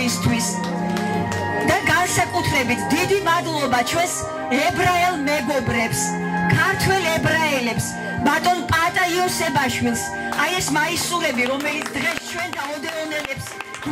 მოგზავნისთვის და განსაკუთრებით დიდი მადლობა ჩვენს ებრაელ მეგობრებს, ქართველ ებრაელებს, ბატონ პატა იოსებაშვილს, აი ეს მაისურები, რომელიც დღეს ჩვენ და ოდეონელებს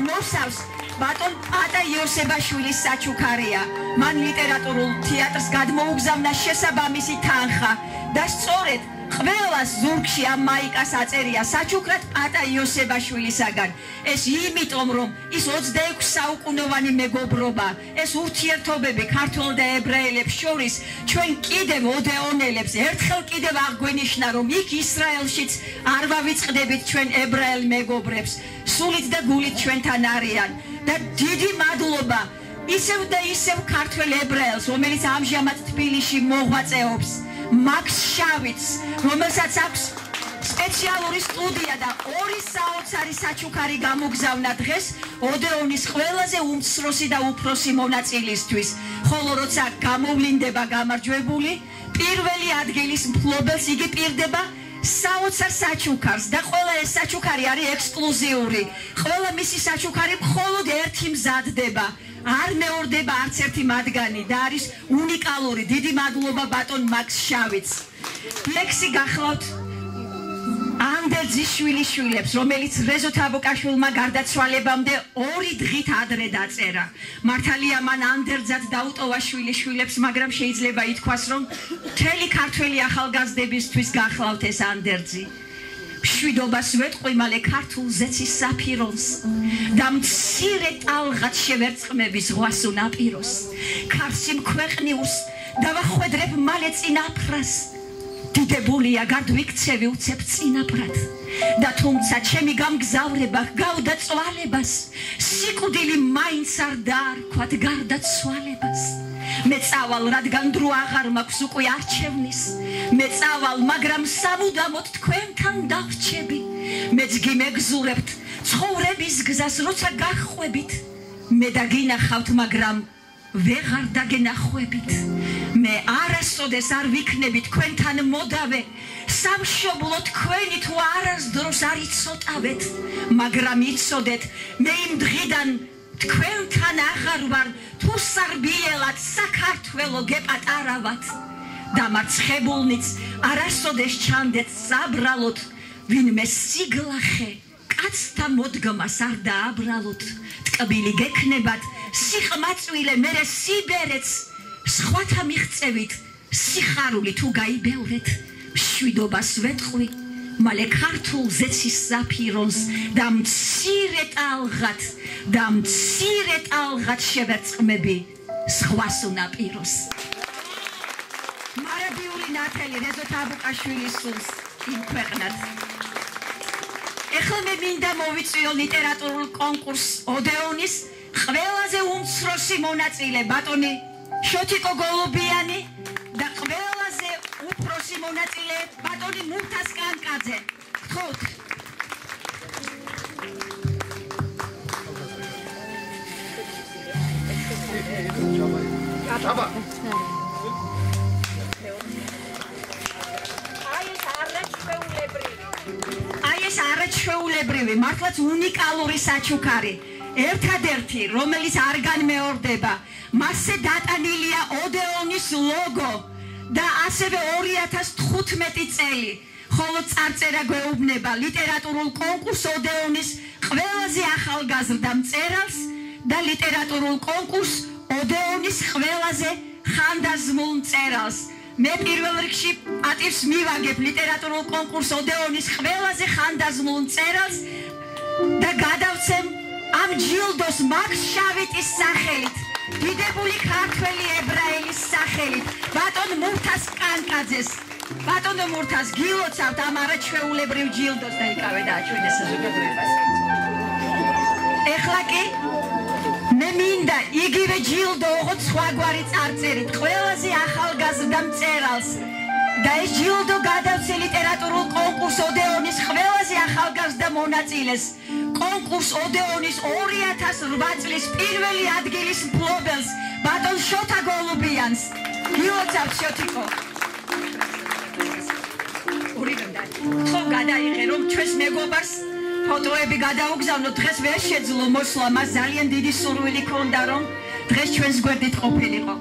მოსავს, ბატონ პატა იოსებაშვილის საჩუქარია. მან ლიტერატურულ თეატრს გადმოუგზავნა შესაბამისი თანხა და სწორედ ყველას ზურგში ამ მაიკას აწერია საჩუქრად პატა იოსებაშვილისაგან. ეს იმიტომ, რომ ის 26 საუკუნოვანი მეგობრობა, ეს ურთიერთობები ქართველ და ებრაელებს შორის ჩვენ კიდევ ოდეონელებს ერთხელ კიდევ აღგვენიშნა, რომ იქ ისრაელშიც არ ვავიწყდებით ჩვენ ებრაელ მეგობრებს, სულით და გულით ჩვენთან არიან და დიდი მადლობა ისევ და ისევ ქართველ ებრაელს, რომელიც ამჟამად თბილისში მოღვაწეობს, მაქს შავიც, რომელსაც აქვს სპეციალური სტუდია და 2 საოცარი საჩუქარი გამოგზავნა დღეს ოდეონის ყველაზე უმცროსი და უფროსი მონაწილისთვის, ხოლო როცა გამოვლინდება გამარჯვებული, პირველი ადგილის მფლობელს იგი პირდება საოცარ საჩუქარს და ყველა ეს საჩუქარი არის ექსკლუზიური. ყველა მისი საჩუქარი მხოლოდ ერთი მზადდება. არ მეორდება არც ერთი მათგანი და არის უნიკალური. დიდი მადლობა ბატონ მაქს შავიც. ლექსი გახლავთ ანდერძის შვილიშვილებს, რომელიც რეზო თაბუკაშვილმა გარდაცვალებამდე 2 დღით ადრე დაწერა. მართალია მან ანდერძად დაუტოვა შვილიშვილებს, მაგრამ შეიძლება ითქვას, რომ მთელი ქართველი ახალგაზრდებისთვის გახლავთ ეს ანდერძი. მშვიდობას ვეტყვი მალე ქართულ ზეცის საფირონს და მცირე ტალღად შევერწყმები ზღვას უნაპიროს. ქარსი მქვეყნიურს დავახვედრებ მალე წინაფრას. დიდებულია გარდვიქცევი უცებ წინაპრად და თუმცა ჩემი გამგზავრება გავდა წვალებას, სიკვდილი მაინც არ დაარქვათ გარდაცვალებას. მე წავალ, რადგან დრო აღარ მაქვს უკვე არჩევნის, მე წავალ, მაგრამ სამუდამოდ თქვენთან დავრჩები. მეც გიმეგზურებთ ცხოვრების გზას, როცა გახვებით, მე დაგინახავთ, მაგრამ ვეღარ დაგენახვებით. მე არასოდეს არ ვიქნები თქვენთან მოდავე, სამშობლო თქვენი თუ არასდროს არ იცოტავეთ, მაგრამ იცოდეთ, მე იმ დღიდან თქვენთან აღარ ვარ, თუ სარბიელად საქართველო გეპატარავათ და მარცხებულნიც არასოდეს ჩანდეთ საბრალოთ, ვინმე სიგლახე კაცთა მოდგმას არ დააბრალოთ. ტკბილი გექნებათ სიხმაწვილე, მერე სიბერეც სხვათა მიღწევით, სიხარული თუ გაიბევრეთ. მშვიდობას ვეტყვი მალე ქართულ ზეცის საფირონს და მცირე ტალღად შევერწყმები ზღვას უნაპიროს. მარადიული ნათელი რეზო თაბუკაშვილის სულს იმქვეყნათ. ეხლა მე მინდა მოვიწვიო ლიტერატურულ კონკურს ოდეონის ყველაზე უმცროსი მონაწილე ბატონი შოთიკო გოლუბიანი და ყველაზე უფროსი მონაწილე ბატონი მურთას კანკაძე. გთხოვთ. აი ეს არაჩვეულებრივი, მართლაც უნიკალური საჩუქარი. ერთადერთი, რომელიც არ განმეორდება, მასზე დატანილია ოდეონის ლოგო და ასევე 2015 წელი, ხოლო წარწერა გვეუბნება ლიტერატურულ კონკურს ოდეონის ყველაზე ახალგაზრდა მწერალს და ლიტერატურულ კონკურს ოდეონის ყველაზე ხანდაზმულ მწერალს. მე პირველ რიგში პატივს მივაგებ ლიტერატურულ კონკურს ოდეონის ყველაზე ხანდაზმულ მწერალს და გადავცემ ამ ჯილდოს მაქს შავიტის სახელით, დიდებული ქართველი ებრაელის სახელით, ბატონ მურთას კანკაძეს. ბატონო მურთას, გილოცავთ ამ არაჩვეულებრივ ჯილდოს და იკავე დააჩვენეს საზოგადოებას. ეხლა კი მე მინდა იგივე ჯილდო ოღონდ სხვაგვარი წარწერით ყველაზე ახალგაზრდა მწერალს და ეს ჯილდო გადავცე ლიტერატურულ კონკურს ოდეონის ყველაზე ახალგაზრდა მონაწილეს, კონკურს ოდეონის 2008 წლის პირველი ადგილის მფლობელს, ბატონ შოთა გოლუბიანს. გილოცავთ შოთიკო. ხო გადაიღე რომ ჩვენს მეგობარს ფოტოები გადაუგზავნოთ, დღეს ვერ შეძლო მოსვლა, მას ძალიან დიდი სურვილი ჰქონდა, რომ დღეს ჩვენს გვერდით ყოფილიყო.